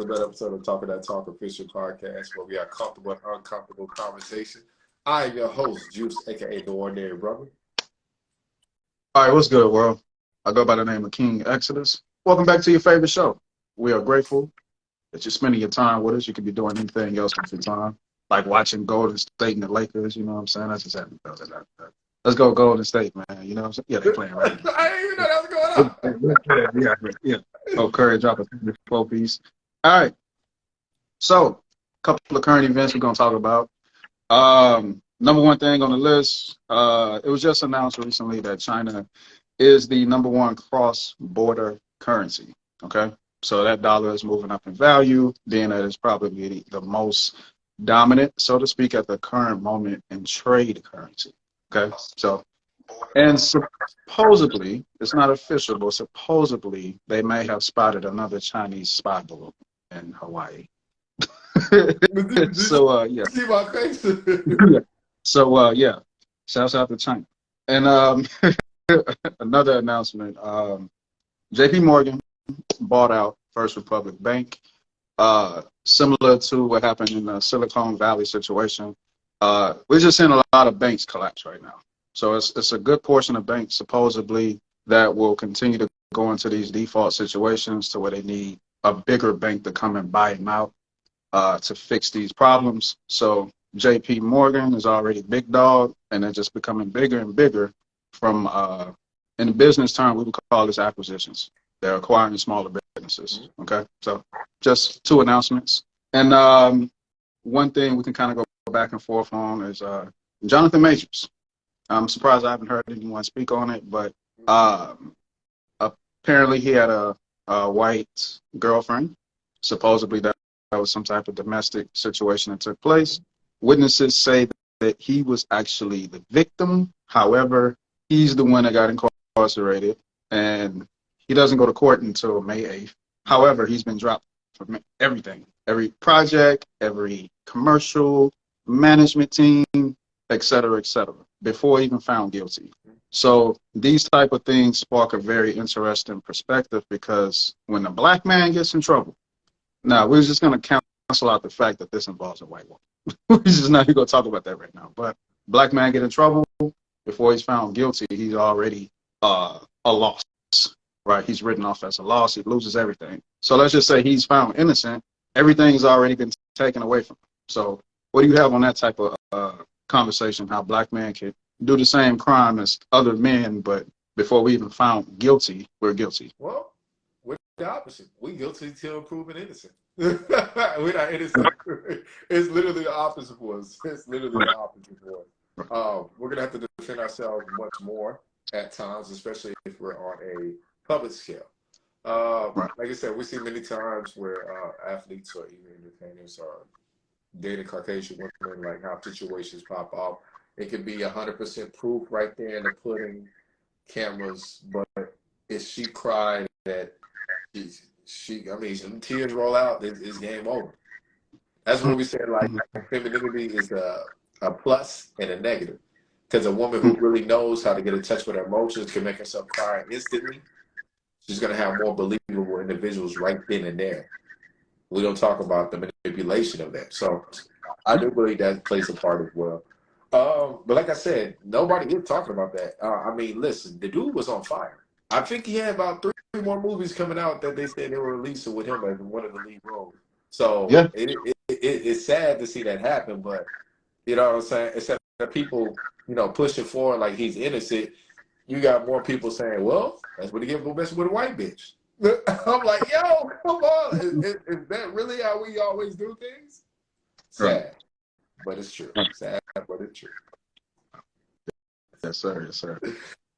another episode of Talking That Talk official podcast where we have comfortable and uncomfortable conversation. I am your host, Juice, aka The Ordinary Brother. All right, what's good, world? I go by the name of King Exodus. Welcome back to your favorite show. We are grateful that you're spending your time with us. You could be doing anything else with your time, like watching Golden State and the Lakers. You know what I'm saying? That's just happened. Let's go Golden State, man. You know what I'm saying? Yeah, they're playing right now. I didn't even know that was going on. Yeah. Oh, Curry dropped a 4-piece. All right. So, a couple of current events we're going to talk about. Number one thing on the list, it was just announced recently that China is the #1 cross-border currency, okay? So that dollar is moving up in value, being that it's probably the most dominant, so to speak, at the current moment in trade currency, okay? So, and supposedly, it's not official, but supposedly they may have spotted another Chinese spy balloon in Hawaii. So, yeah. See my face? So, yeah, shouts out to China. And another announcement, JP Morgan bought out First Republic Bank, similar to what happened in the Silicon Valley situation. We're just seeing a lot of banks collapse right now. So it's a good portion of banks supposedly that will continue to go into these default situations to where they need a bigger bank to come and buy them out to fix these problems. So JP Morgan is already big dog, and they're just becoming bigger and bigger from, in the business term, we would call this acquisitions. They're acquiring smaller businesses, okay? So just two announcements. And one thing we can kind of go back and forth on is Jonathan Majors. I'm surprised I haven't heard anyone speak on it, but apparently he had a white girlfriend. Supposedly that was some type of domestic situation that took place. Witnesses say that he was actually the victim. However, he's the one that got incarcerated, and he doesn't go to court until May 8th. However, he's been dropped from everything, every project, every commercial, management team, et cetera, before even found guilty. So these type of things spark a very interesting perspective, because when a black man gets in trouble, now we're just going to cancel out the fact that this involves a white woman. We're just not going to talk about that right now. But black man get in trouble, before he's found guilty, he's already a loss, right? He's written off as a loss. He loses everything. So let's just say he's found innocent. Everything's already been taken away from him. So what do you have on that type of conversation, how black men can do the same crime as other men, but before we even found guilty, we're guilty? Well, we're the opposite. We're guilty till proven innocent. We're not innocent. It's literally the opposite for us. It's literally the opposite for us. We're going to have to defend ourselves much more at times, especially if we're on a public scale. Like I said, we see many times where athletes or even entertainers are dating Caucasian women, like how situations pop off. It could be 100% proof right there in the pudding, cameras, but if she cried that tears roll out, it's game over. That's what we said, like femininity is a plus and a negative. Because a woman who really knows how to get in touch with her emotions can make herself cry instantly. She's going to have more believable individuals right then and there. We don't talk about the manipulation of that. So I do believe that plays a part as well. But like I said, nobody is talking about that. I mean, listen, the dude was on fire. I think he had about 3 more movies coming out that they said they were releasing with him as one of the lead roles. So yeah, it's sad to see that happen, but you know what I'm saying? Instead of people, pushing forward like he's innocent, you got more people saying, well, that's what he get for messing with a white bitch. I'm like, yo, come on. Is that really how we always do things? Sad, but it's true. Sad, but it's true. Yes, sir. Yes, sir.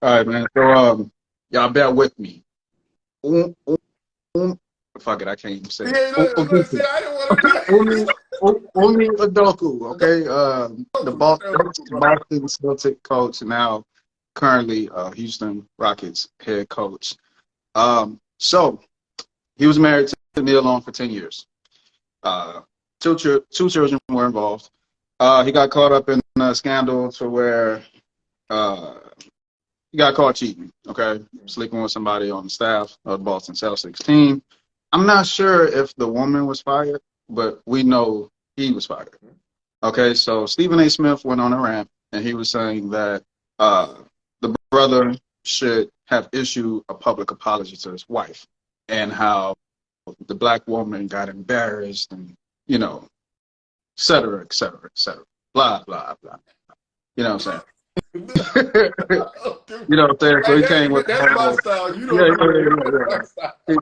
All right, man. So, y'all bear with me. Fuck it, I can't even say it. Yeah, look, see, I didn't want to Umi Adoku, okay? The Boston Celtic coach, now currently Houston Rockets head coach. So he was married to Neil Long for 10 years. Two children were involved. He got caught up in a scandal to where he got caught cheating, okay? Sleeping with somebody on the staff of the Boston Celtics team. I'm not sure if the woman was fired, but we know he was fired. Okay, so Stephen A. Smith went on a rant, and he was saying that the brother should have issued a public apology to his wife, and how the black woman got embarrassed, and et cetera, et cetera, et cetera, blah blah blah. You know what I'm saying? You know what I'm saying? So Hey, he came with that's my style. You yeah, don't know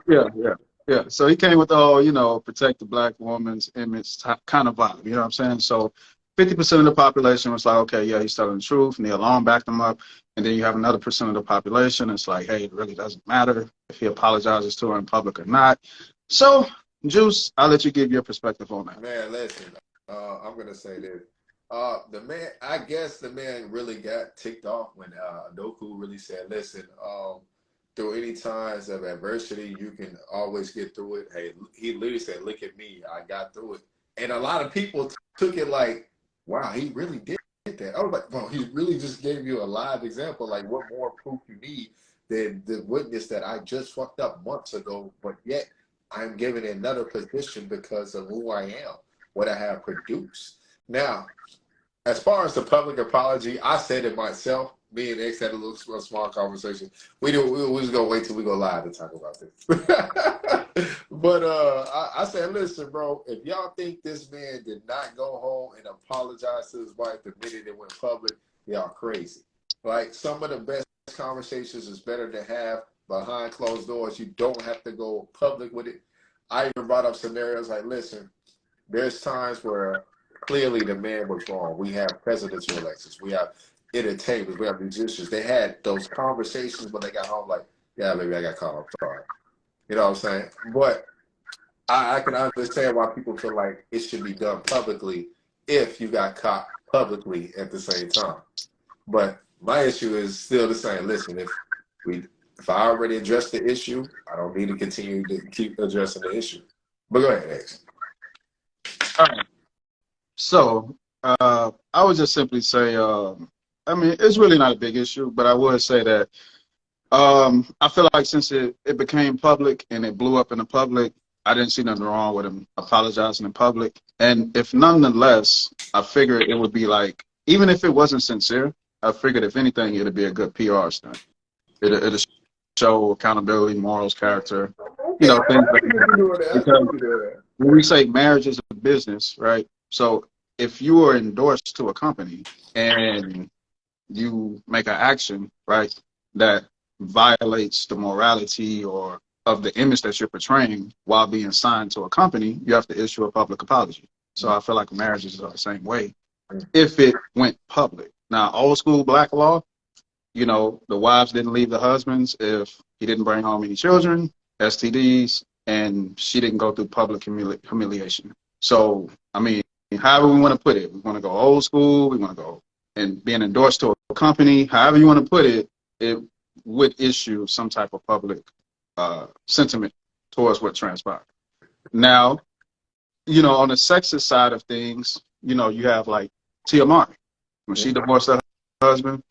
yeah, my style. yeah. So he came with the whole, protect the black woman's image kind of vibe. You know what I'm saying? So 50% of the population was like, okay, yeah, he's telling the truth. Neil Long backed him up. And then you have another percent of the population. It's like, hey, it really doesn't matter if he apologizes to her in public or not. So, Juice, I'll let you give your perspective on that. Man, listen, I'm gonna say this. The man, I guess the man really got ticked off when Doku really said, "Listen, through any times of adversity, you can always get through it." Hey, he literally said, "Look at me, I got through it." And a lot of people took it like, "Wow, he really did that." I was like, "Well, he really just gave you a live example. Like, what more proof you need than the witness that I just fucked up months ago, but yet I'm given another position because of who I am, what I have produced." Now, as far as the public apology, I said it myself. Me and X had a small conversation. We was gonna wait till we go live to talk about this. But I said, listen, bro, if y'all think this man did not go home and apologize to his wife the minute it went public, y'all crazy. Like, some of the best conversations is better to have behind closed doors. You don't have to go public with it. I even brought up scenarios like, listen, there's times where clearly the man was wrong. We have presidential elections. We have entertainers. We have musicians. They had those conversations when they got home like, yeah, maybe I got caught. I'm sorry. You know what I'm saying? But I can understand why people feel like it should be done publicly if you got caught publicly at the same time. But my issue is still the same. Listen, if I already addressed the issue, I don't need to continue to keep addressing the issue. But go ahead, X. All right. So I would just simply say, I mean, it's really not a big issue, but I would say that I feel like since it became public and it blew up in the public, I didn't see nothing wrong with him apologizing in public. And if nonetheless, I figured it would be like, even if it wasn't sincere, I figured if anything, it'd be a good PR stunt. It'll show accountability, morals, character, things like that. Because when we say marriage is a business, right? So if you are endorsed to a company and you make an action, right, that violates the morality or of the image that you're portraying while being signed to a company, you have to issue a public apology. So I feel like marriages are the same way if it went public. Now, old school black law, the wives didn't leave the husbands if he didn't bring home any children, STDs, and she didn't go through public humiliation. So, I mean, however we want to put it, we want to go old school, we want to go and being endorsed to a company, however you want to put it, it would issue some type of public sentiment towards what transpired. Now, on the sexist side of things, you have like Tia Murray. When she divorced her husband,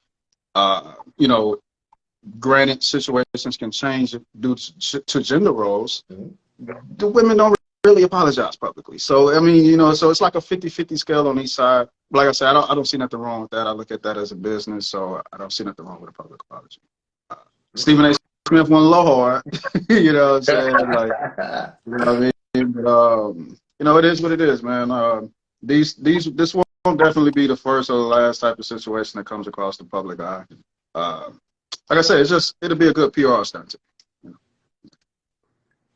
granted situations can change due to gender roles. The women don't really apologize publicly. So, I mean, so it's like a 50-50 scale on each side. Like I said, I don't see nothing wrong with that. I look at that as a business, so I don't see nothing wrong with a public apology. Stephen A. Smith went low hard. You know what I'm saying? Like, you know what I mean? But, it is what it is, man. This won't definitely be the first or the last type of situation that comes across the public eye. Like I said, it'll be a good PR stunt.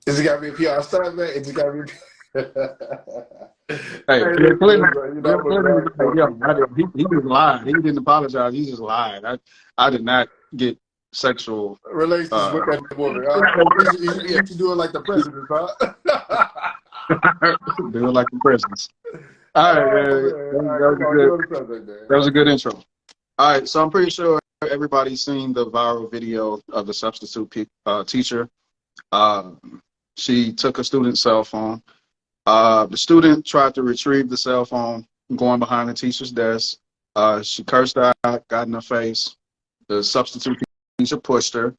Is it gotta be a PR stunt, man? Is it gotta be? Hey, he just lied. He didn't apologize. He just lied. I did not get sexual relations with that woman. You should do it like the president, huh? Do it like the presidents. All right, man. That was a good intro. All right, so I'm pretty sure everybody's seen the viral video of the substitute teacher. She took a student's cell phone. The student tried to retrieve the cell phone, going behind the teacher's desk. She cursed out, got in her face. The substitute teacher pushed her,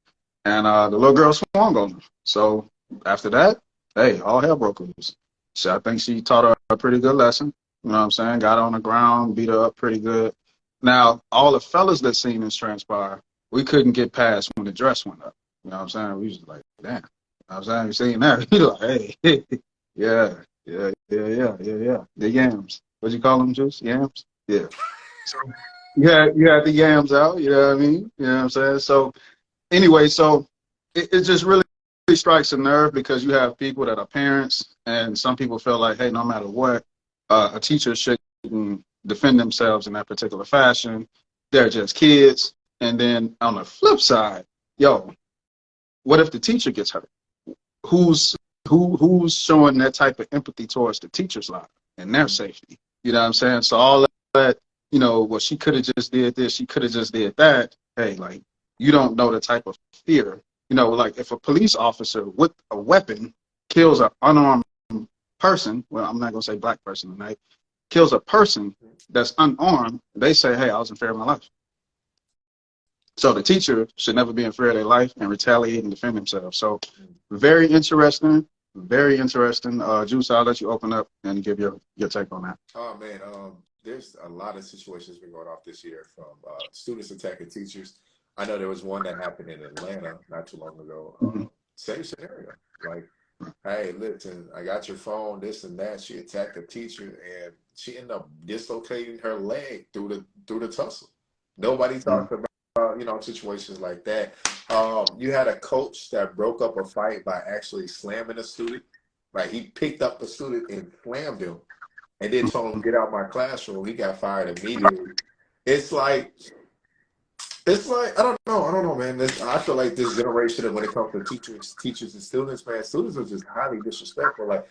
and the little girl swung on her. So after that, hey, all hell broke loose. So I think she taught her a pretty good lesson. You know what I'm saying? Got her on the ground, beat her up pretty good. Now, all the fellas that seen this transpire, we couldn't get past when the dress went up. You know what I'm saying? We was like, damn. You know what I'm saying? You seen that? You like, hey, yeah, yeah. The yams. What'd you call them, Juice? Yams? Yeah. So you had the yams out, you know what I mean? You know what I'm saying? So anyway, so it just really strikes a nerve because you have people that are parents, and some people feel like, hey, no matter what, a teacher shouldn't defend themselves in that particular fashion. They're just kids. And then on the flip side, yo, what if the teacher gets hurt? Who's who's showing that type of empathy towards the teacher's life and their safety? You know what I'm saying? So all that, you know, well, she could have just did this, she could have just did that. Hey, like, you don't know the type of fear. You know, like if a police officer with a weapon kills an unarmed person, well, I'm not gonna say black person tonight, kills a person that's unarmed, they say, hey, I was in fear of my life. So the teacher should never be in fear of their life and retaliate and defend themselves. So very interesting, very interesting. Juice, I'll let you open up and give your take on that. Oh man, there's a lot of situations been going off this year from students attacking teachers. I know there was one that happened in Atlanta not too long ago. Mm-hmm. Same scenario. Like, hey, listen, I got your phone, this and that. She attacked a teacher, and she ended up dislocating her leg through the tussle. Nobody talks about situations like that. You had a coach that broke up a fight by actually slamming a student. Like he picked up the student and slammed him, and then told him get out my classroom. He got fired immediately. It's like I don't know, man. I feel like this generation, when it comes to teachers and students, man, students are just highly disrespectful. Like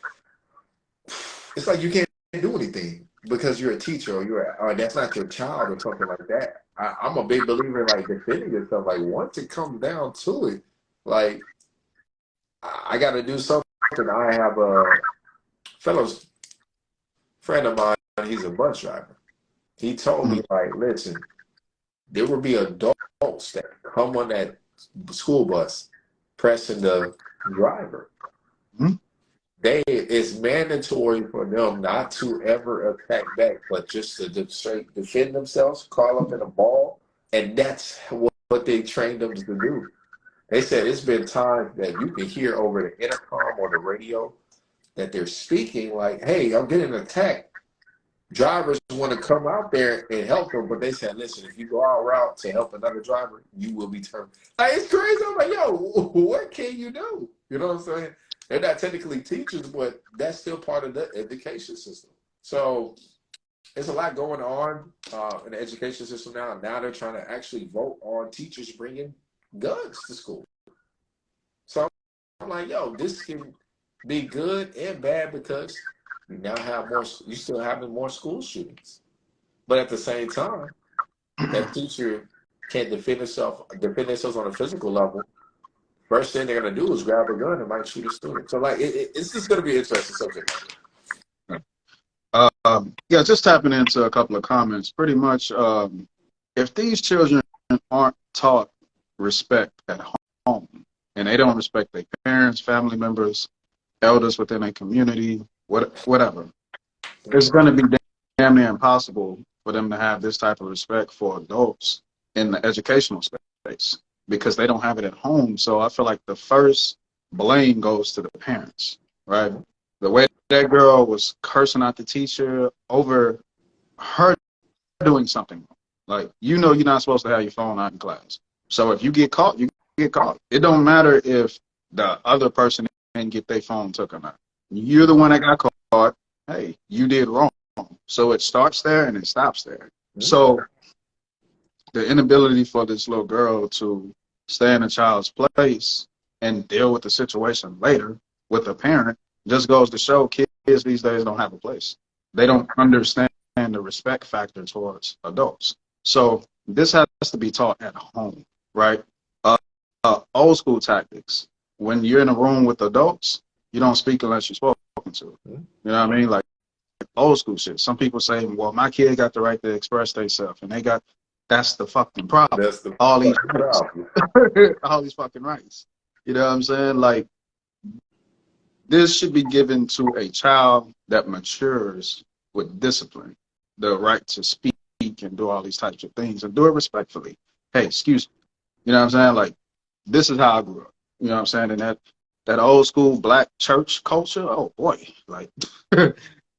it's like you can't do anything because you're a teacher or that's not your child or something like that. I'm a big believer in like defending yourself. Like once it comes down to it, like I got to do something. I have a fellow friend of mine. He's a bus driver. He told me like, listen, there will be adults that come on that school bus pressing the driver. It's mandatory for them not to ever attack back, but just to defend themselves, call up in a ball, and that's what they trained them to do. They said it's been times that you can hear over the intercom or the radio that they're speaking like, hey, I'm getting attacked. Drivers want to come out there and help them, but they said, listen, if you go out route to help another driver, you will be terminated. Like, it's crazy. I'm like, yo, what can you do? You know what I'm saying? They're not technically teachers, but that's still part of the education system. So there's a lot going on in the education system now. Now they're trying to actually vote on teachers bringing guns to school. So I'm like, yo, this can be good and bad because you now have you still having more school shootings. But at the same time, that teacher can't defend themselves on a physical level. First thing they're gonna do is grab a gun and might shoot a student. So like it's just gonna be an interesting subject. Yeah, just tapping into a couple of comments. Pretty much, if these children aren't taught respect at home and they don't respect their parents, family members, elders within a community, whatever, it's going to be damn near impossible for them to have this type of respect for adults in the educational space because they don't have it at home. So I feel like the first blame goes to the parents, right? The way that girl was cursing out the teacher over her doing something. Like, you know you're not supposed to have your phone out in class. So if you get caught, you get caught. It don't matter if the other person didn't get their phone took or not. You're the one that got caught. Hey, you did wrong. So it starts there and it stops there. So the inability for this little girl to stay in a child's place and deal with the situation later with a parent just goes to show kids these days don't have a place. They don't understand the respect factor towards adults. So this has to be taught at home, right? Old school tactics. When you're in a room with adults, you don't speak unless you're spoken to. You know what I mean? Like old school shit. Some people say, well, my kid got the right to express themselves, and that's the fucking problem. That's the all these all these fucking rights. You know what I'm saying? Like, this should be given to a child that matures with discipline, the right to speak and do all these types of things and do it respectfully. Hey, excuse me. You know what I'm saying? Like, this is how I grew up. You know what I'm saying? And that old school black church culture, oh boy, like,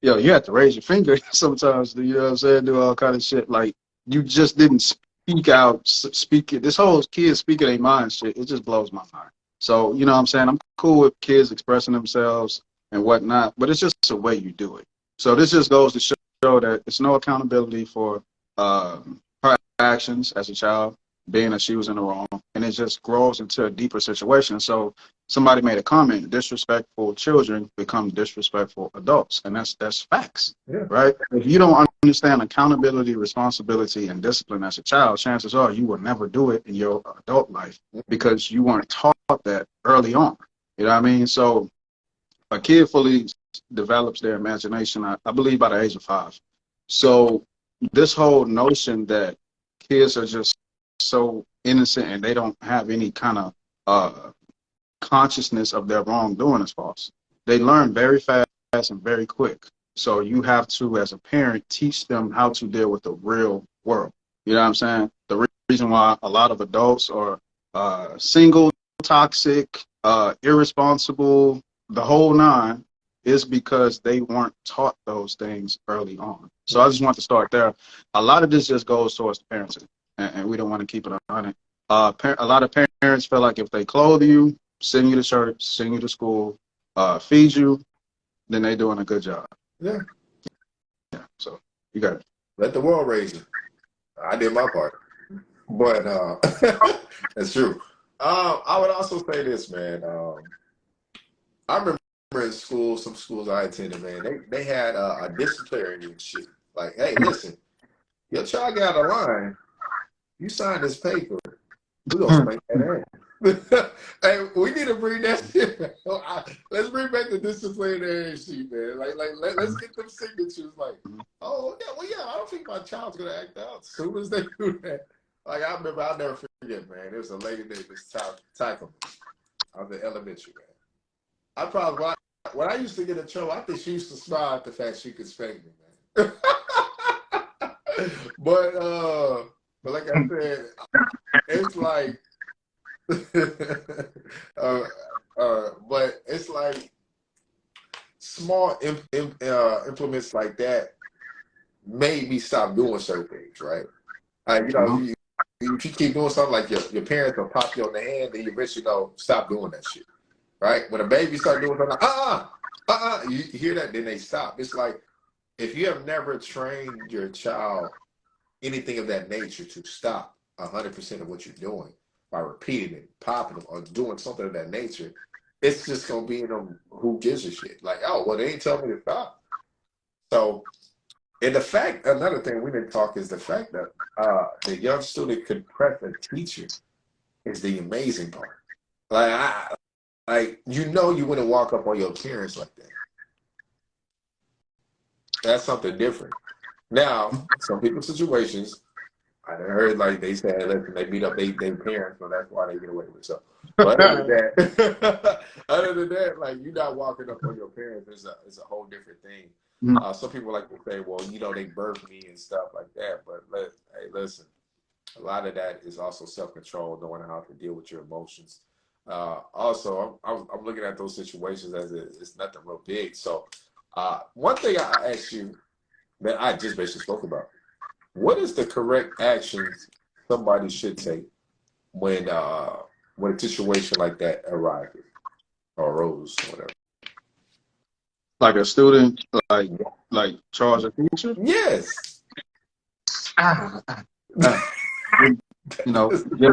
yo, you have to raise your finger sometimes. You know what I'm saying? Do all kind of shit. Like, you just didn't speak out, speak it. This whole kids speaking their mind shit, it just blows my mind. So, you know what I'm saying? I'm cool with kids expressing themselves and whatnot, but it's just the way you do it. So this just goes to show that it's no accountability for her actions as a child, being that she was in the wrong, and it just grows into a deeper situation. So somebody made a comment: disrespectful children become disrespectful adults, and that's facts, right? If you don't understand accountability, responsibility, and discipline as a child, chances are you will never do it in your adult life because you weren't taught that early on. You know what I mean? So a kid fully develops their imagination, I believe, by the age of 5. So this whole notion that kids are just so innocent and they don't have any kind of consciousness of their wrongdoing is false. They learn very fast and very quick. So you have to, as a parent, teach them how to deal with the real world. You know what I'm saying? The reason why a lot of adults are single, toxic, irresponsible, the whole nine, is because they weren't taught those things early on. So I just want to start there. A lot of this just goes towards the parenting, and we don't want to keep it on it. A lot of parents feel like if they clothe you, send you to church, send you to school, feed you, then they're doing a good job. Yeah. Yeah. So you got it. Let the world raise you. I did my part. But that's true. I would also say this, man. I remember in school, some schools I attended, man, they had a disciplinary and shit. Like, hey, listen, your child got a line. You sign this paper, we're gonna spank that ass. Hey, we need to bring that shit back. Let's bring back the disciplinary sheet, man. Let's get them signatures. Like, oh yeah, well yeah, I don't think my child's gonna act out as soon as they do that. Like I remember, I'll never forget, man. There was a lady named Miss Typhon. I was in elementary, man. I probably when I used to get in trouble, I think she used to smile at the fact she could spank me, man. But like I said, it's like, but it's like small implements like that made me stop doing certain things, right? You know, if you keep doing something like your parents will pop you on the hand, then you eventually stop doing that shit, right? When a baby start doing something like, you hear that, then they stop. It's like, if you have never trained your child anything of that nature to stop 100% of what you're doing by repeating it, popping them, or doing something of that nature, it's just going to be in them who gives a shit. Like, oh, well, they ain't telling me to stop. So, and the fact, another thing we didn't talk is the fact that the young student could press a teacher is the amazing part. Like, you wouldn't walk up on your parents like that. That's something different. Now, some people's situations, I heard like they said, listen, they beat up their parents, so that's why they get away with it. So, but other than that, like you're not walking up on your parents is a whole different thing. Some people like to say, well, they birthed me and stuff like that. But hey, listen, a lot of that is also self-control, knowing how to deal with your emotions. Also, I'm looking at those situations as it's nothing real big. So, one thing I asked you that I just basically spoke about. What is the correct actions somebody should take when a situation like that arises or arose, or whatever? Like a student, like charge a teacher? Yes. Give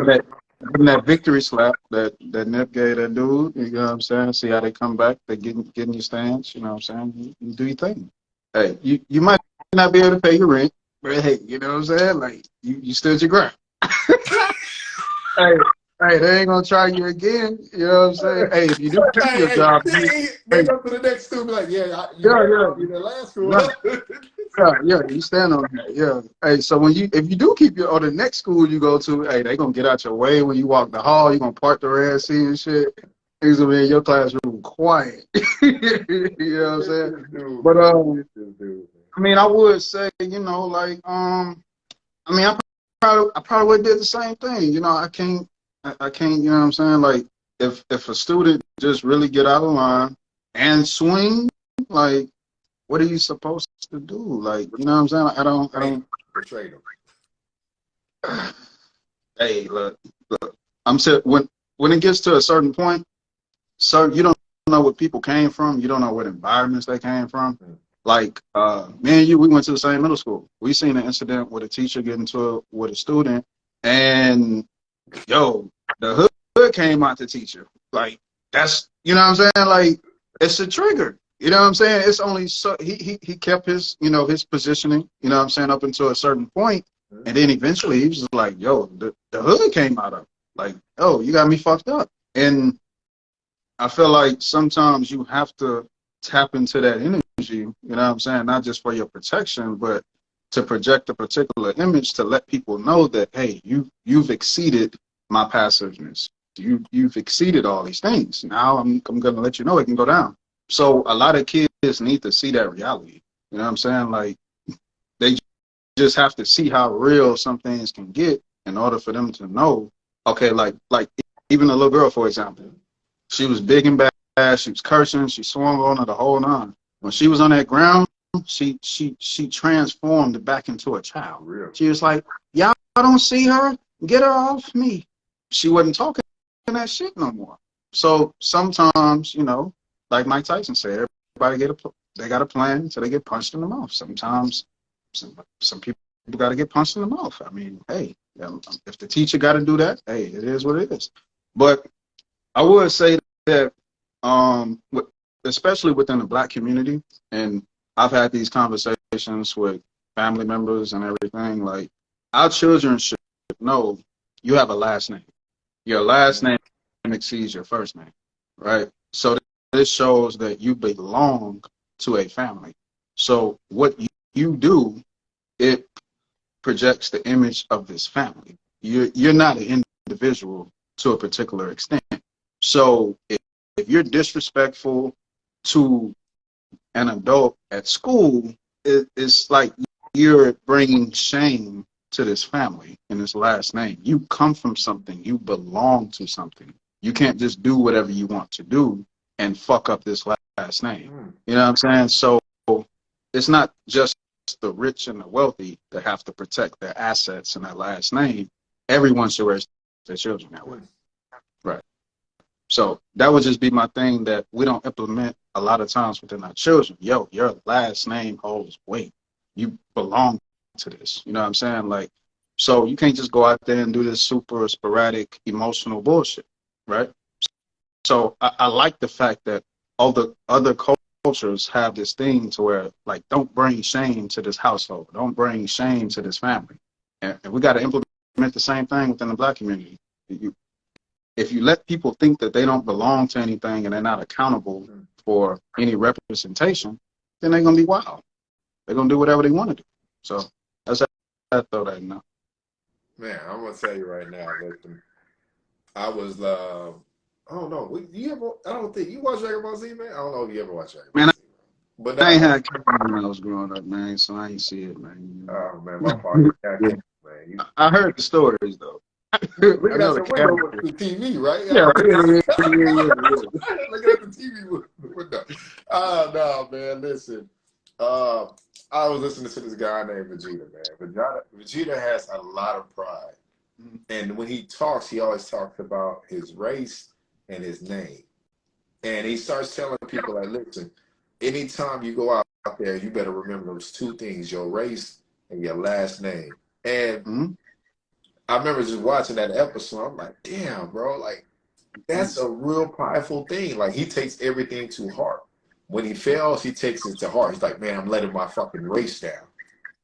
that victory slap that Nip gave that dude. You know what I'm saying? See how they come back. They getting your stance. You know what I'm saying? You do your thing. Hey, you might not be able to pay your rent. But hey, you know what I'm saying? Like, you stood your ground. hey, they ain't gonna try you again. You know what I'm saying? Hey, if you do keep your job, they go to the next student like, you the last school. Yeah, you stand on that. Yeah. Hey, so if you do keep your, or the next school you go to, hey, they gonna get out your way when you walk the hall. You gonna park the red seat and shit. He's gonna be in your classroom quiet. You know what I'm saying? Dude, But man. This dude, man. I mean, I would say, you know, like I mean, I probably would have did the same thing. You know, I can't, you know what I'm saying? Like, if a student just really get out of line and swing, like, what are you supposed to do? Like, you know what I'm saying? I don't. Betrayed him. Hey, look, I'm saying when it gets to a certain point, so you don't know what people came from. You don't know what environments they came from. Like, me and you, we went to the same middle school. We seen an incident with a teacher getting into it with a student, and yo, the hood came out the teacher. Like, that's, you know what I'm saying? Like, it's a trigger. You know what I'm saying? It's only so he kept his, you know, his positioning, you know what I'm saying, up until a certain point. And then eventually he was just like, yo, the hood came out of it. Like, oh, you got me fucked up. And I feel like sometimes you have to tap into that energy, you know what I'm saying? Not just for your protection, but to project a particular image to let people know that, hey, you've exceeded my passiveness. You've exceeded all these things. Now I'm gonna let you know it can go down. So a lot of kids need to see that reality. You know what I'm saying? Like, they just have to see how real some things can get in order for them to know, okay, like even a little girl, for example, she was big and bad, she was cursing, she swung on her the whole nine. When she was on that ground, she transformed back into a child. Real. She was like, y'all don't see her? Get her off me. She wasn't talking that shit no more. So sometimes, you know, like Mike Tyson said, everybody they got a plan until they get punched in the mouth. Sometimes some people got to get punched in the mouth. I mean, hey, if the teacher got to do that, hey, it is what it is. But I would say that, especially within the Black community, and I've had these conversations with family members and everything, like, our children should know you have a last name. Your last name exceeds your first name, right? So this shows that you belong to a family. So what you do, it projects the image of this family. You're not an individual to a particular extent. So if you're disrespectful to an adult at school, it's like you're bringing shame to this family and this last name. You come from something. You belong to something. You can't just do whatever you want to do and fuck up this last name. You know what I'm saying? So it's not just the rich and the wealthy that have to protect their assets and their last name. Everyone should raise their children that way. Right. So that would just be my thing that we don't implement a lot of times within our children. Yo, your last name holds weight. You belong to this. You know what I'm saying? Like, so you can't just go out there and do this super sporadic emotional bullshit, right? So I like the fact that all the other cultures have this thing to where, like, don't bring shame to this household. Don't bring shame to this family. And we got to implement the same thing within the Black community. If you let people think that they don't belong to anything and they're not accountable for any representation, then they're going to be wild. They're going to do whatever they want to do. So that's how I throw that in there. Man, I'm gonna tell you right now. Listen, I was I don't know. You ever? I don't think you watch Dragon Ball Z, man. I don't know if you ever watch Dragon Ball Man, Z, but I ain't had cable when I was growing up, man, so I ain't see it, man. oh man, my father got Yeah. cable, man. I heard the stories, though. Looking I know at the the window characters. with the TV, right? Yeah, yeah. Looking at the TV window. Oh no, man. Listen, uh, I was listening to this guy named Vegeta, man. Vegeta has a lot of pride, and when he talks, he always talks about his race and his name, and he starts telling people like, listen, anytime you go out there, you better remember those two things: your race and your last name. And Mm-hmm. I remember just watching that episode. I'm like, damn, bro, like that's a real prideful thing. Like he takes everything to heart. When he fails, he takes it to heart. He's like, man, I'm letting my fucking race down.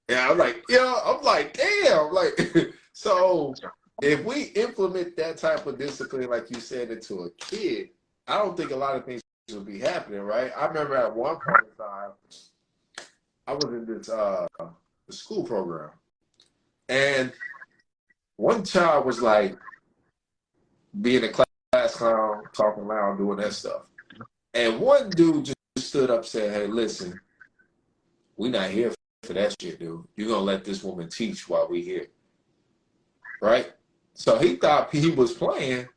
And I'm like, yeah, I'm like, damn, like so. If we implement that type of discipline, like you said, into a kid, I don't think a lot of things would be happening, right? I remember at one point in time, I was in this school program, and one child was like being a class clown, talking loud, doing that stuff. And one dude just stood up and said, hey, listen, we not here for that shit, dude. You're going to let this woman teach while we here. Right? So he thought he was playing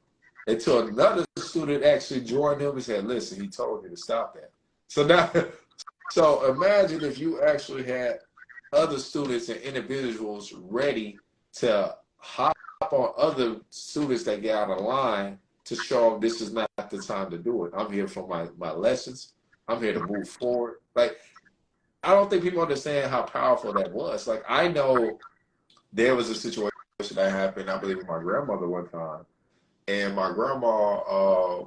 until another student actually joined him and said, listen, he told you to stop that. So now, so imagine if you actually had other students and individuals ready to hop on other students that get out of line to show them this is not the time to do it. I'm here for my lessons. I'm here to move forward. Like, I don't think people understand how powerful that was. Like, I know there was a situation that happened, I believe, with my grandmother one time. And my grandma,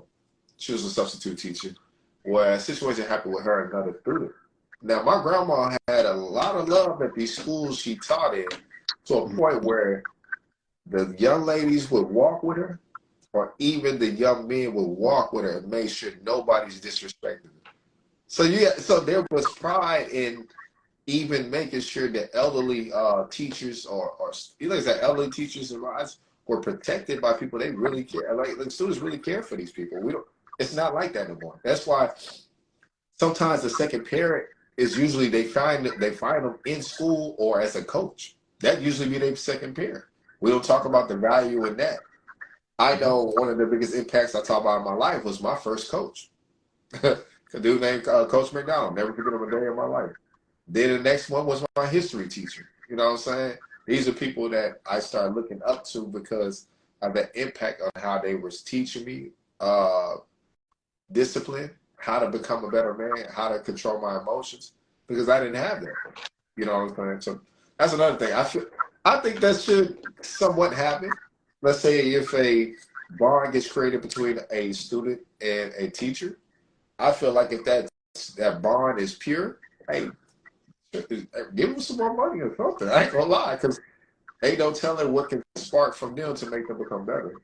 she was a substitute teacher, where a situation happened with her and another student. Now, my grandma had a lot of love at these schools she taught in, to a point where the young ladies would walk with her, or even the young men would walk with her and make sure nobody's disrespecting her. So yeah, so there was pride in even making sure that elderly teachers or you know, like I said, elderly teachers and wives were protected by people they really care. Like students really care for these people. We don't. It's not like that anymore. That's why sometimes the second parent is usually they find them in school or as a coach. That usually be their second parent. We don't talk about the value in that. I know one of the biggest impacts I talk about in my life was my first coach. A dude named Coach McDonald. Never forget him a day in my life. Then the next one was my history teacher. You know what I'm saying? These are people that I started looking up to because of the impact on how they was teaching me discipline, how to become a better man, how to control my emotions, because I didn't have that. You know what I'm saying? So that's another thing. I think that should somewhat happen. Let's say if a bond gets created between a student and a teacher, I feel like if that bond is pure, hey, give them some more money or something. I ain't gonna lie, because ain't no telling what can spark from them to make them become better.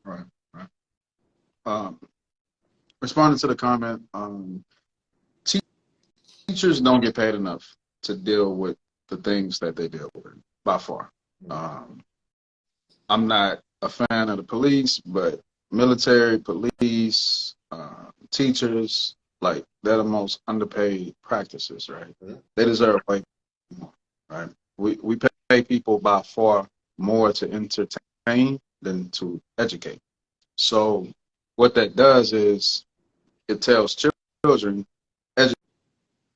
Right, right. Responding to the comment, teachers don't get paid enough to deal with the things that they deal with, by far. I'm not a fan of the police, but military, police, teachers, like, they're the most underpaid practices, right? They deserve way more, right? We pay people by far more to entertain than to educate. So what that does is it tells children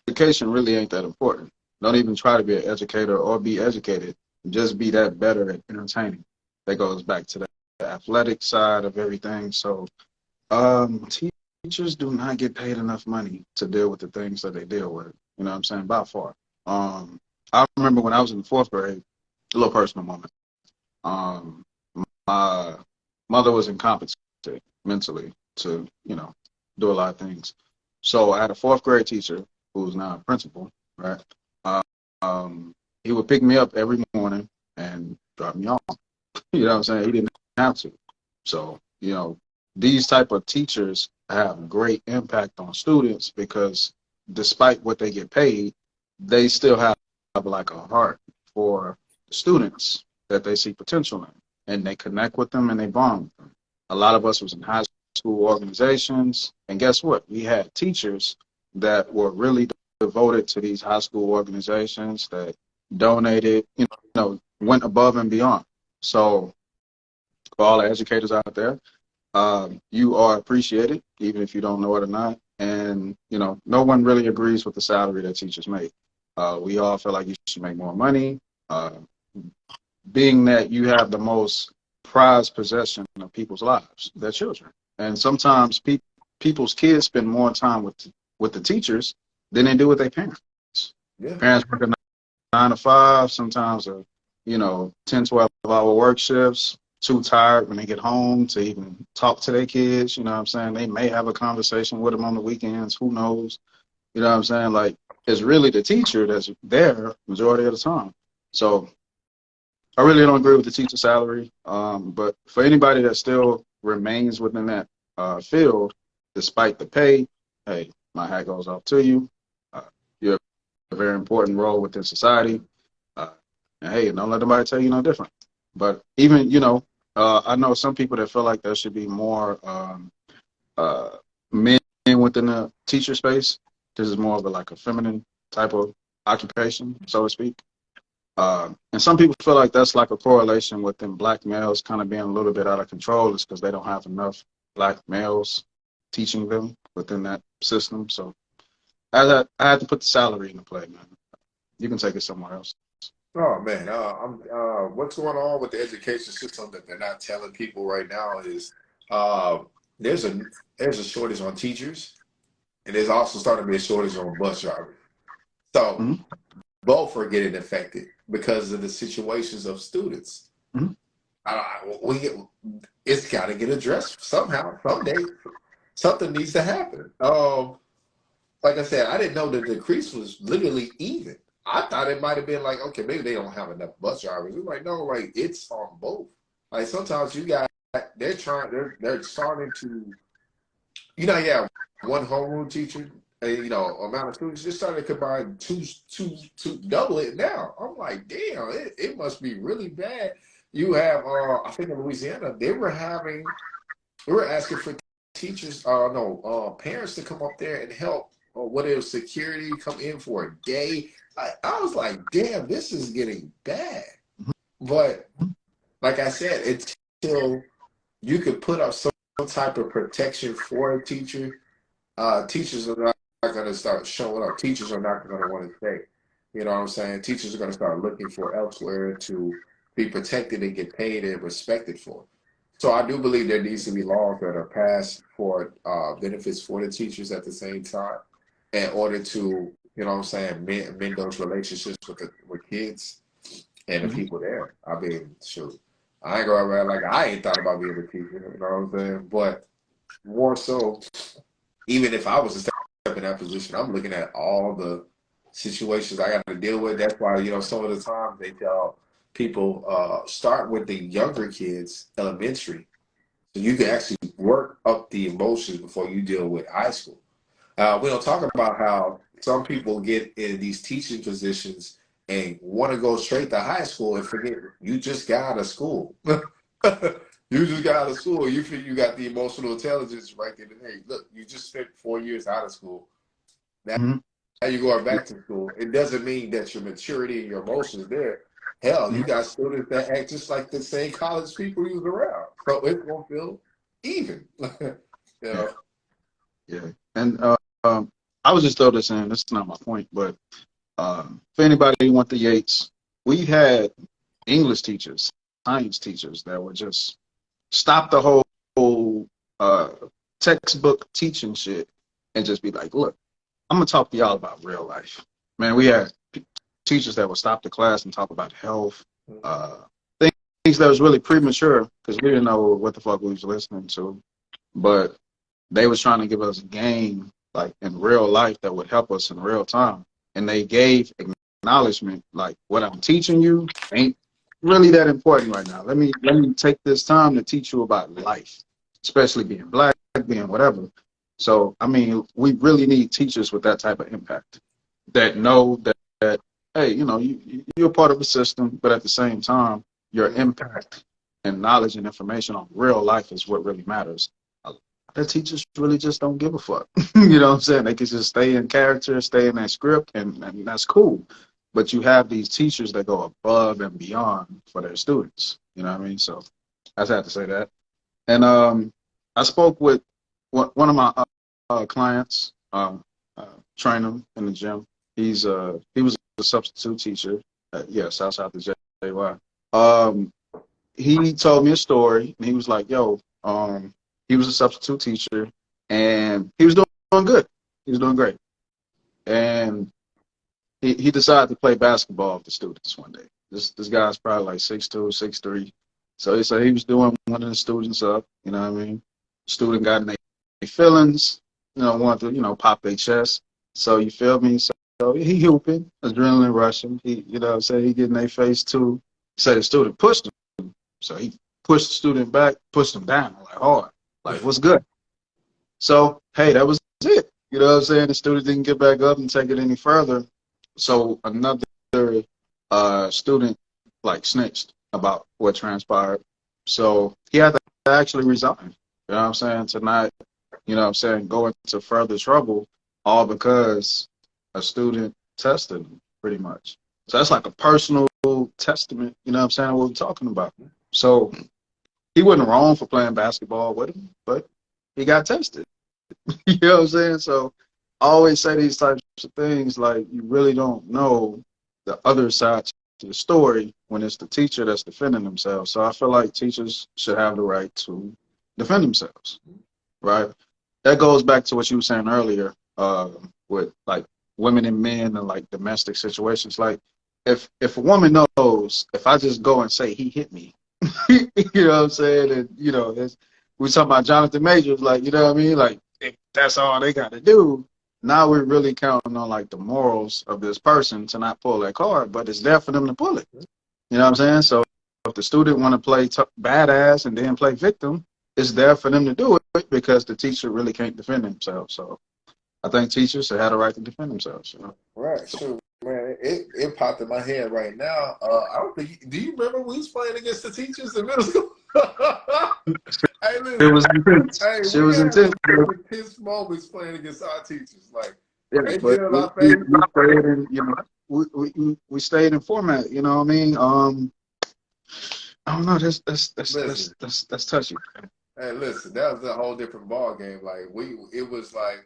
education really ain't that important. Don't even try to be an educator or be educated. Just be that better at entertaining. That goes back to the athletic side of everything. So teachers do not get paid enough money to deal with the things that they deal with. You know what I'm saying? By far. I remember when I was in the 4th grade, a little personal moment. My mother was incompetent mentally to, do a lot of things. So I had a 4th grade teacher who's now a principal, right? He would pick me up every morning and drop me off. You know what I'm saying? He didn't have to. So, these type of teachers have great impact on students because despite what they get paid, they still have like a heart for students that they see potential in, and they connect with them and they bond with them. A lot of us was in high school organizations, and guess what? We had teachers that were really devoted to these high school organizations that donated, went above and beyond. So for all the educators out there, you are appreciated, even if you don't know it or not. And, no one really agrees with the salary that teachers make. We all feel like you should make more money, being that you have the most prized possession of people's lives, their children. And sometimes people's kids spend more time with the teachers than they do with their parents. Yeah. Parents work a 9 to 5, sometimes 10, 12-hour work shifts, too tired when they get home to even talk to their kids. You know what I'm saying? They may have a conversation with them on the weekends. Who knows? You know what I'm saying? Like, it's really the teacher that's there majority of the time. So I really don't agree with the teacher salary. But for anybody that still remains within that field, despite the pay, hey, my hat goes off to you. You have a very important role within society. And hey, don't let nobody tell you no different. But even, I know some people that feel like there should be more men within the teacher space. This is more of a, like a feminine type of occupation, so to speak. And some people feel like that's like a correlation with them black males kind of being a little bit out of control. Is because they don't have enough black males teaching them within that system. So I had to put the salary into play, man. You can take it somewhere else. Oh man, what's going on with the education system that they're not telling people right now is uh, there's a shortage on teachers, and there's also starting to be a shortage on bus drivers. So Mm-hmm. both are getting affected because of the situations of students. Mm-hmm. It's got to get addressed somehow, someday. Something needs to happen. Like I said, I didn't know the decrease was literally even. I thought it might have been like, okay, maybe they don't have enough bus drivers. It's like, no, like it's on both. Like sometimes you got they're starting to, you have one homeroom teacher, and amount of students just starting to combine two double it now. I'm like, damn, it must be really bad. You have I think in Louisiana, we were asking for teachers, no, parents to come up there and help, or whatever security come in for a day. I was like, damn, this is getting bad. But like I said, until you could put up some type of protection for a teacher, teachers are not going to start showing up. Teachers are not going to want to stay. You know what I'm saying? Teachers are going to start looking for elsewhere to be protected and get paid and respected for. So I do believe there needs to be laws that are passed for benefits for the teachers at the same time, in order to, you know what I'm saying, mend those relationships with kids and the Mm-hmm. people there. I mean, shoot, I ain't going around like I ain't thought about being a teacher, you know what I'm saying? But more so, even if I was to step in that position, I'm looking at all the situations I got to deal with. That's why, some of the times they tell people start with the younger kids, elementary, so you can actually work up the emotions before you deal with high school. We don't talk about how some people get in these teaching positions and want to go straight to high school and forget you just got out of school. You just got out of school. You feel you got the emotional intelligence right there. Hey, look, you just spent 4 years out of school. Now Mm-hmm. you're going back to school. It doesn't mean that your maturity and your emotions there. Hell, you got students that act just like the same college people you was around. So it's gonna feel even. you Yeah, know. yeah. And I was just throw this in. This is not my point, but for anybody who went to Yates, we had English teachers, science teachers that would just stop the whole uh, textbook teaching shit and just be like, "Look, I'm gonna talk to y'all about real life." Man, we had teachers that would stop the class and talk about health, uh, things that was really premature because we didn't know what the fuck we was listening to, but they was trying to give us a game like in real life that would help us in real time. And they gave acknowledgement like what I'm teaching you ain't really that important right now. Let me take this time to teach you about life, especially being black, being whatever. So I mean, we really need teachers with that type of impact that know that hey, you're part of a system, but at the same time, your impact and knowledge and information on real life is what really matters. The teachers really just don't give a fuck. You know what I'm saying? They can just stay in character, stay in that script, and that's cool. But you have these teachers that go above and beyond for their students. You know what I mean? So I just had to say that. And I spoke with one of my clients, trained him in the gym. He was a substitute teacher at, Southside to JY. He told me a story, and he was like, "Yo, he was a substitute teacher, and he was doing good. He was doing great, and he decided to play basketball with the students one day. This guy's probably like 6'2", 6'3". So he said he was doing one of the students up. You know what I mean? Student got in their feelings. Wanted to pop their chest. So you feel me? So he hooping, adrenaline rushing. He what I'm saying, he getting their face too. Said the student pushed him. So he pushed the student back, pushed him down like hard. Like, what's good? So, hey, that was it. You know what I'm saying? The student didn't get back up and take it any further. So another student like snitched about what transpired. So he had to actually resign. You know what I'm saying? To not, you know what I'm saying, go into further trouble all because a student tested him, pretty much. So that's like a personal testament, you know what I'm saying, what we're talking about. So he wasn't wrong for playing basketball with him, but he got tested. You know what I'm saying? So I always say these types of things like you really don't know the other side to the story when it's the teacher that's defending themselves. So I feel like teachers should have the right to defend themselves, right? That goes back to what you were saying earlier, with like women and men and like domestic situations. Like if a woman knows if I just go and say he hit me, you know what I'm saying, and you know, we talking about Jonathan Majors, like, you know what I mean, like if that's all they got to do. Now we're really counting on like the morals of this person to not pull that card, but it's there for them to pull it. You know what I'm saying? So if the student want to play badass and then play victim, it's there for them to do it because the teacher really can't defend themselves. So I think teachers should have the right to defend themselves. You know? Right, sure, man. It popped in my head right now. I don't think. Do you remember we was playing against the teachers in middle school? Hey, It listen. was intense. Hey, It we was had intense. some intense moments playing against our teachers. Like Yeah, they but get in we, our we, face. we stayed in, you know, we stayed in format. You know what I mean? I don't know. Listen, That's touchy. hey, listen. That was a whole different ball game. Like it was like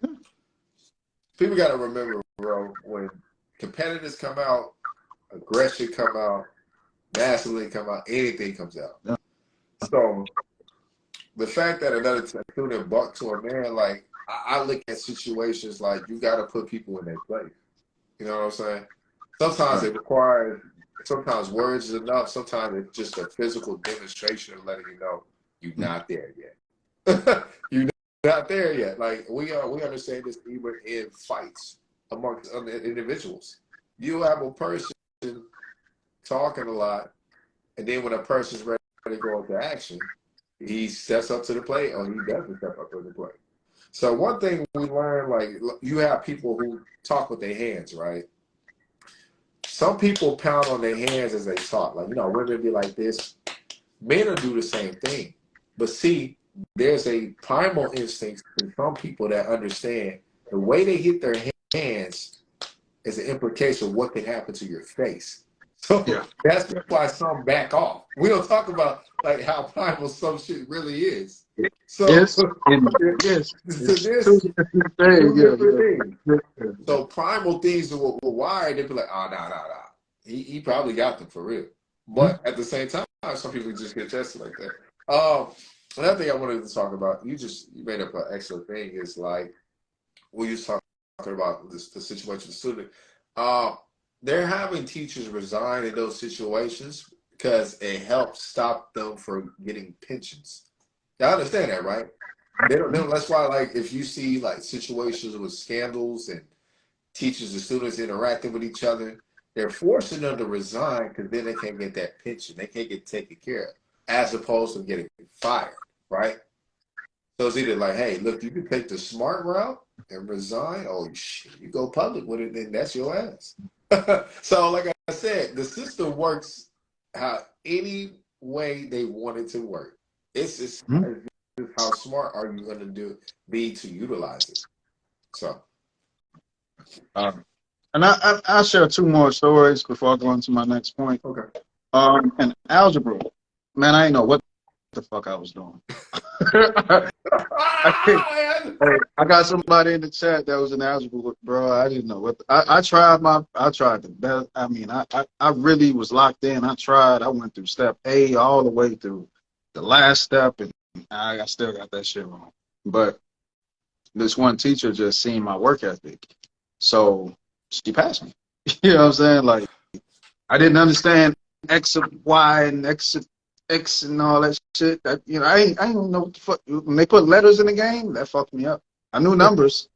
people got to remember, bro. When competitors come out, aggression come out, masculinity come out, anything comes out. Yeah. So the fact that another student bucked to a man, like I look at situations like you got to put people in their place. You know what I'm saying? Sometimes Right. it requires, sometimes words is enough. Sometimes it's just a physical demonstration of letting you know you're not there yet. You're not there yet. Like we understand this even in fights amongst individuals. You have a person talking a lot, and then when a person's ready to go into action, he steps up to the plate or he doesn't step up to the plate. So one thing we learn, like you have people who talk with their hands, right? Some people pound on their hands as they talk. Like, women be like this. Men will do the same thing. But see, there's a primal instinct in some people that understand the way they hit their hands is an implication of what can happen to your face. So Yeah. that's why some back off. We don't talk about like how primal some shit really is. So Yes. And yes. so It's there's different two things. different things. Yeah. So primal things were wired. They'd be like, oh, no. He probably got them for real. But at the same time, some people just get tested like that. Another thing I wanted to talk about, you made up an excellent thing, is like we was talking about the situation with the student. They're having teachers resign in those situations because it helps stop them from getting pensions. Y'all understand that, right? That's why, like, if you see like situations with scandals and teachers and students interacting with each other, they're forcing them to resign because then they can't get that pension. They can't get taken care of, as opposed to getting fired, right? So it's either like, hey, look, you can take the smart route and resign. Oh, shit, you go public with it, then that's your ass. So, like I said, the system works how any way they want it to work. It's just how smart are you going to be to utilize it. So, And I'll share two more stories before I go into my next point. okay. In algebra, man, I didn't know what the fuck I was doing. I got somebody in the chat that was in algebra, bro. I didn't know what I tried the best. I mean, I really was locked in. I tried. I went through step A all the way through the last step, and I still got that shit wrong. But this one teacher just seen my work ethic, so she passed me. You know what I'm saying? Like, I didn't understand X of Y and X of X and all that shit. I ain't know what the fuck. When they put letters in the game, that fucked me up. I knew numbers,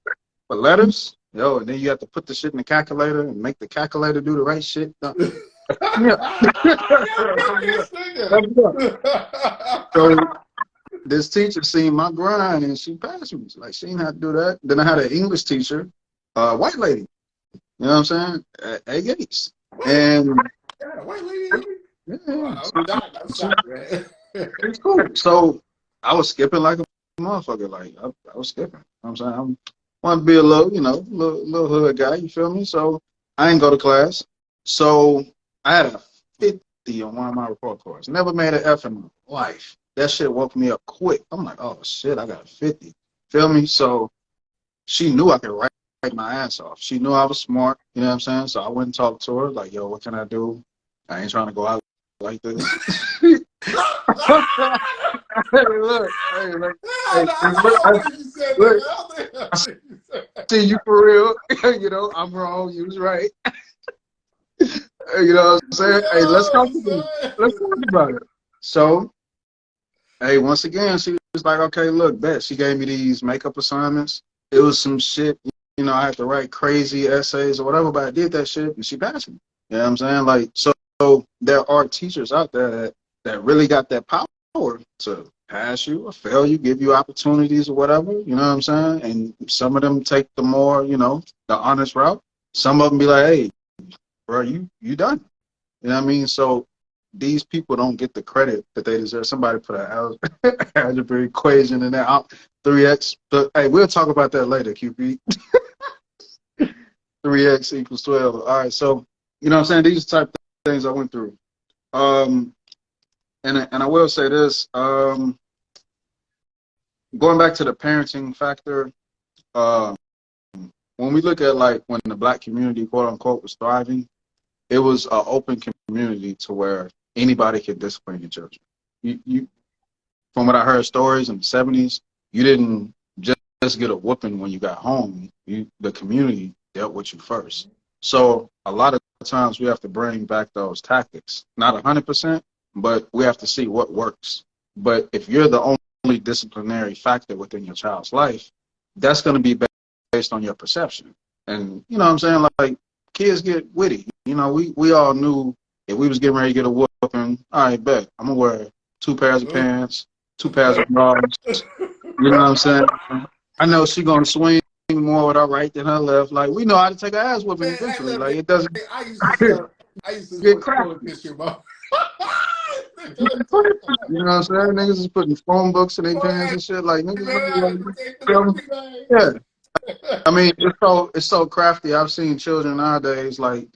but letters, and then you have to put the shit in the calculator and make the calculator do the right shit. No. So this teacher seen my grind and she passed me. Like, she didn't have to do that. Then I had an English teacher, white lady. You know what I'm saying? A Gates. And Yeah, white lady. yeah, Wow, I'm shocked, man. It's cool. So I was skipping like a motherfucker. Like I was skipping. You know what I'm saying, I want to be a little, little hood guy. You feel me? So I ain't go to class. So I had a 50 on one of my report cards. Never made an F in my life. That shit woke me up quick. I'm like, oh shit, I got a 50. Feel me? So she knew I could write my ass off. She knew I was smart. You know what I'm saying? So I went and talked to her. Like, yo, what can I do? I ain't trying to go out like this. Hey, look, hey, look, hey, You said look, that. I see you for real. I'm wrong. You was right. You know what I'm saying? Hey, let's talk about it. Let's talk about it. So, hey, once again, she was like, okay, look, bet. She gave me these makeup assignments. It was some shit, I had to write crazy essays or whatever, but I did that shit and she passed me. You know what I'm saying? Like, so there are teachers out there that really got that power to pass you or fail you, give you opportunities or whatever, you know what I'm saying? And some of them take the more, the honest route. Some of them be like, hey, bro, you done. You know what I mean? So these people don't get the credit that they deserve. Somebody put an algebra equation in there, 3x. But hey, we'll talk about that later, QP. 3x equals 12. All right, so you know what I'm saying? These type of things I went through. And I will say this, going back to the parenting factor, when we look at like when the black community, quote unquote, was thriving, it was an open community to where anybody could discipline your children. You from what I heard stories in the 70s, you didn't just get a whooping when you got home. The community dealt with you first. So a lot of times we have to bring back those tactics. Not 100%, but we have to see what works. But if you're the only disciplinary factor within your child's life, that's going to be based on your perception. And you know what I'm saying? Like kids get witty. We all knew if we was getting ready to get a whooping, all right, bet. I'm going to wear 2 pairs of pants, 2 pairs of bras. You know what I'm saying? I know she going to swing more with her right than her left. Like, we know how to take her ass whooping Man, eventually. Like, it doesn't I used to sell. I used to get put crappy. toilet tissue, bro. You know what I'm saying? Niggas is putting phone books in their pants and shit. Like, niggas like, yeah. I mean, it's so crafty. I've seen children nowadays, like,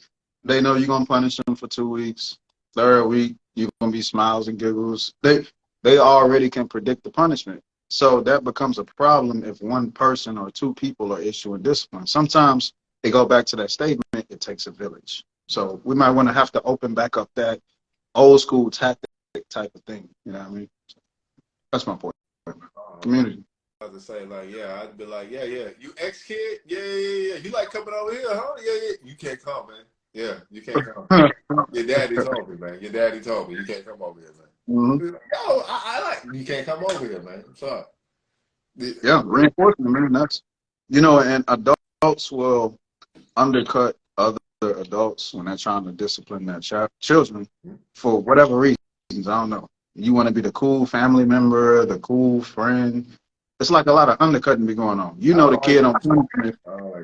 they know you're going to punish them for 2 weeks. 3rd week, you're going to be smiles and giggles. They already can predict the punishment. So that becomes a problem if one person or 2 people are issuing discipline. Sometimes they go back to that statement, it takes a village. So we might want to have to open back up that old school tactic type of thing. You know what I mean? That's my point. Community. I was to say, like, yeah, I'd be like, yeah, yeah. You ex-kid? Yeah. You like coming over here, huh? Yeah. You can't come, man. Yeah, you can't come. Your daddy told me, man. Your daddy told me you can't come over here, man. Mm-hmm. No, I like you can't come over here, man. I'm sorry. Yeah, reinforcement, man. And adults will undercut other adults when they're trying to discipline their children for whatever reasons. I don't know. You want to be the cool family member, the cool friend. It's like a lot of undercutting be going on. The kid on punishment,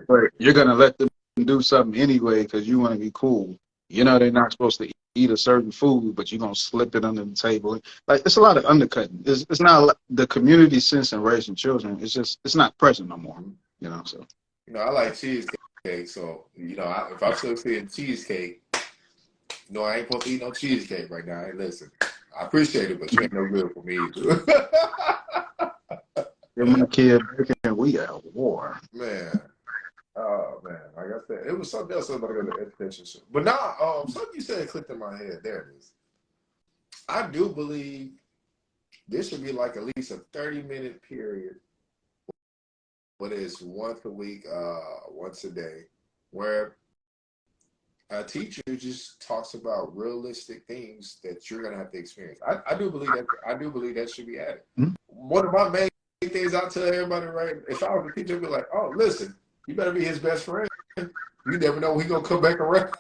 but you're gonna let them do something anyway because you want to be cool. They're not supposed to eat a certain food, but you're gonna slip it under the table. Like it's a lot of undercutting. It's not the community sense in raising children. It's not present no more. So. I like cheesecake. So if I'm still seeing cheesecake, I ain't supposed to eat no cheesecake right now. Hey, listen, I appreciate it, but you ain't no good for me either. You're my kid, and we at war. Man. Oh man, like I said, it was something else about the education. But now, something you said clicked in my head. There it is. I do believe this should be like at least a 30-minute period, but it's once a week, once a day, where a teacher just talks about realistic things that you're gonna have to experience. I do believe that. I do believe that should be added. Mm-hmm. One of my main things I tell everybody, right? If I was a teacher, I'd be like, "Oh, listen, you better be his best friend. You never know when he's gonna come back around."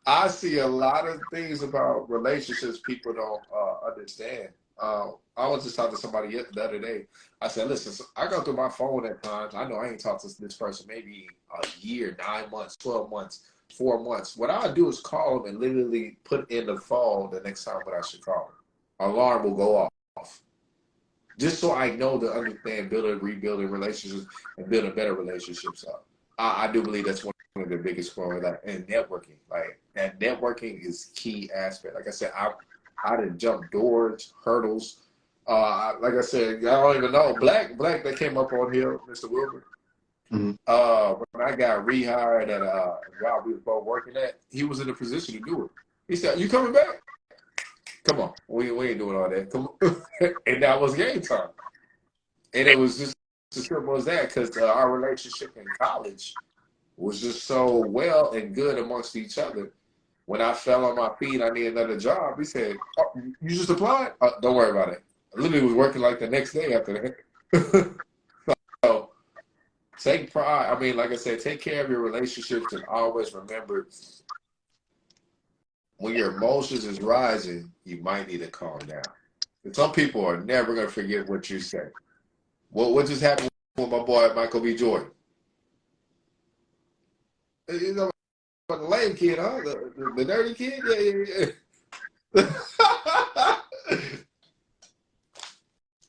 I see a lot of things about relationships people don't understand. I was just talking to somebody the other day. I said, listen, so I go through my phone at times. I know I ain't talked to this person maybe a year, 9 months, 12 months, 4 months. What I do is call them and literally put in the phone the next time when I should call them. alarm will go off. Just so I know to understand building, rebuilding relationships and building better relationships up. I do believe that's one of the biggest forms of that, and networking. Like that networking is key aspect. Like I said, I didn't jump doors, hurdles. Like I said, I don't even know. Black that came up on here, Mr. Wilbur. Mm-hmm. When I got rehired at a job we were both working at, he was in a position to do it. He said, "You coming back? Come on, we ain't doing all that. Come on." And that was game time. And it was just as simple as that because our relationship in college was just so well and good amongst each other. When I fell on my feet, I need another job. He said, "Oh, you just applied? Don't worry about it." I literally was working like the next day after that. So take pride. I mean, like I said, take care of your relationships and always remember when your emotions is rising, you might need to calm down. And some people are never going to forget what you say. What just happened with my boy Michael B. Jordan? You know, the lame kid, huh? The dirty kid? Yeah.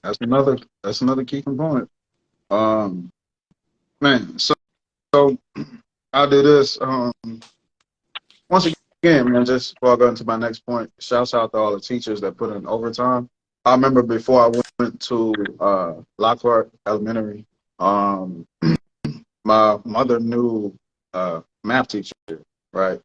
That's another key component. Man, so I'll do this. Once again, man, just before I go into my next point, shouts out to all the teachers that put in overtime. I remember before I went to Lockhart Elementary, um, my mother knew math teacher, right?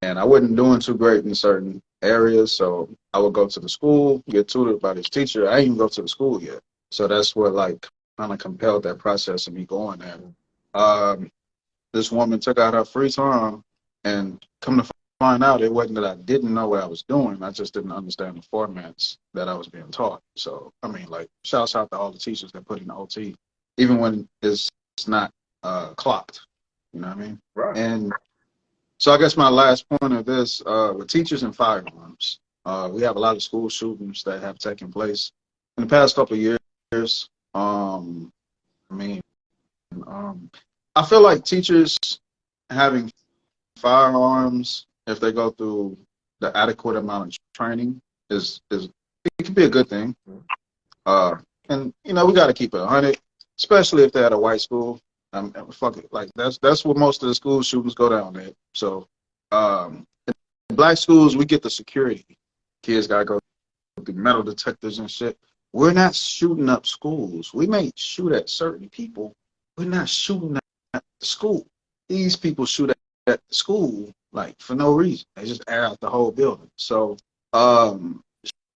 And I wasn't doing too great in certain areas, so I would go to the school, get tutored by this teacher. I didn't even go to the school yet, so that's what like kind of compelled that process of me going there. This woman took out her free time, and come to find out, it wasn't that I didn't know what I was doing. I just didn't understand the formats that I was being taught. So I mean, like, shouts out to all the teachers that put in the OT, even when it's not clocked. You know what I mean? Right. And so I guess my last point of this, with teachers and firearms, we have a lot of school shootings that have taken place in the past couple of years. I mean, I feel like teachers having firearms, if they go through the adequate amount of training, is it can be a good thing. And you know, we got to keep it 100, especially if they're at a white school. Fuck it, like that's what most of the school shootings go down at. So, in black schools, we get the security. Kids gotta go through metal detectors and shit. We're not shooting up schools. We may shoot at certain people. We're not shooting at the school. These people shoot at the school like for no reason. They just air out the whole building. So,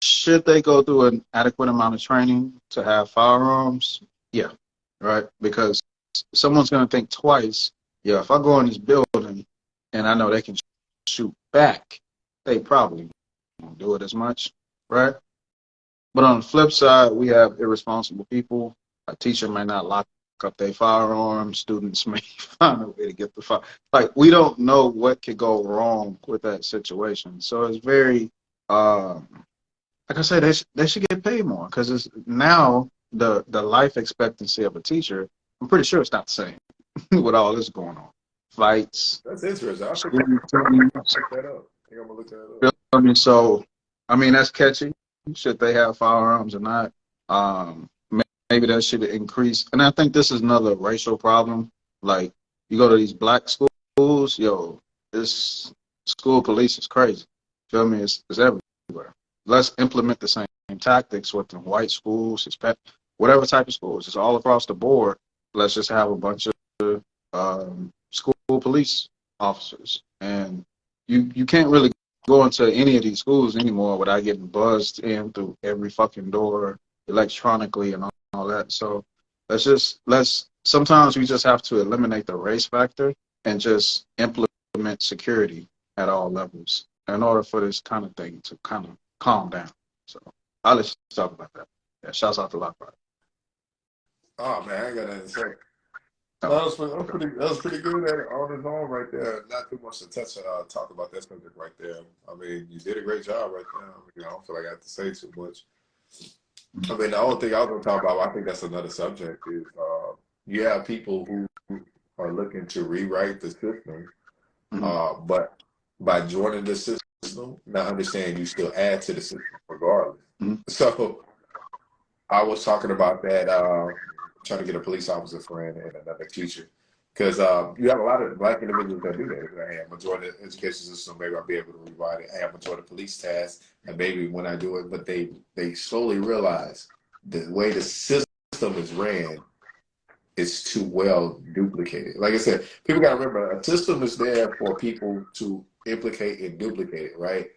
should they go through an adequate amount of training to have firearms? Yeah, right. Because someone's gonna think twice. Yeah, if I go in this building and I know they can shoot back, they probably won't do it as much, right? But on the flip side, we have irresponsible people. A teacher may not lock up their firearms. Students may find a way to get the fire. Like, we don't know what could go wrong with that situation. So it's very, like I said, they should get paid more because it's now the life expectancy of a teacher. I'm pretty sure it's not the same with all this going on. Fights, That's interesting. I think school I'm shootings. gonna look that up. I think I'm gonna look that Feel up. me? So, I mean, that's catchy. Should they have firearms or not? Maybe that should increase. And I think this is another racial problem. Like, you go to these black schools, yo, this school police is crazy. Feel me? It's everywhere. Let's implement the same tactics with the white schools, whatever type of schools. It's all across the board. Let's just have a bunch of school police officers. And you can't really go into any of these schools anymore without getting buzzed in through every fucking door electronically and all that. So sometimes we just have to eliminate the race factor and just implement security at all levels in order for this kind of thing to kind of calm down. So I'll let you talk about that. Yeah, shouts out to Lockhart. Oh man, I ain't got nothing to say. No, Oh, okay. that was pretty good at on his own right there. Not too much to talk about that subject right there. I mean, you did a great job right there. You know, I don't feel like I have to say too much. I mean, the only thing I was going to talk about, I think that's another subject, is you have people who are looking to rewrite the system, Mhm. but by joining the system, system, not understanding you still add to the system regardless. Mhm. So I was talking about that, trying to get a police officer friend and another teacher. Because you have a lot of black individuals that do that. I have majority of the education system, maybe I'll be able to rewrite it. I have majority of police tasks, and maybe when I do it, but they slowly realize the way the system is ran is too well duplicated. Like I said, people got to remember a system is there for people to implicate and duplicate it, right?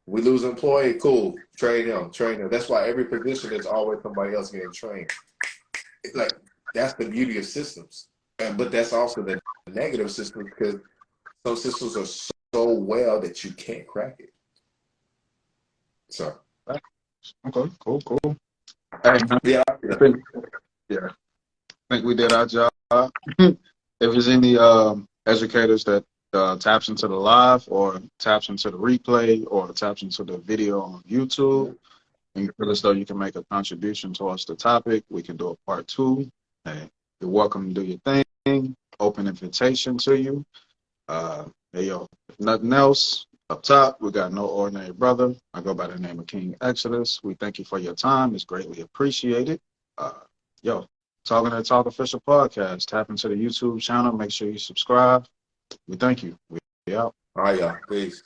We lose an employee, cool, train him, train him. That's why every position is always somebody else getting trained. Like that's the beauty of systems, but that's also the negative systems because some systems are so well that you can't crack it. So Okay, cool. Hey, man, yeah, I think, yeah, I think we did our job. If there's any educators that taps into the live or taps into the replay or taps into the video on YouTube, and you feel as though you can make a contribution towards the topic, we can do a part 2. Hey, you're welcome to do your thing. Open invitation to you. Hey, yo, if nothing else, up top, we got No Ordinary Brother. I go by the name of King Exodus. We thank you for your time. It's greatly appreciated. Uh, yo, Talking to Talk Official Podcast. Tap into the YouTube channel. Make sure you subscribe. We thank you. We out. all right, y'all, peace.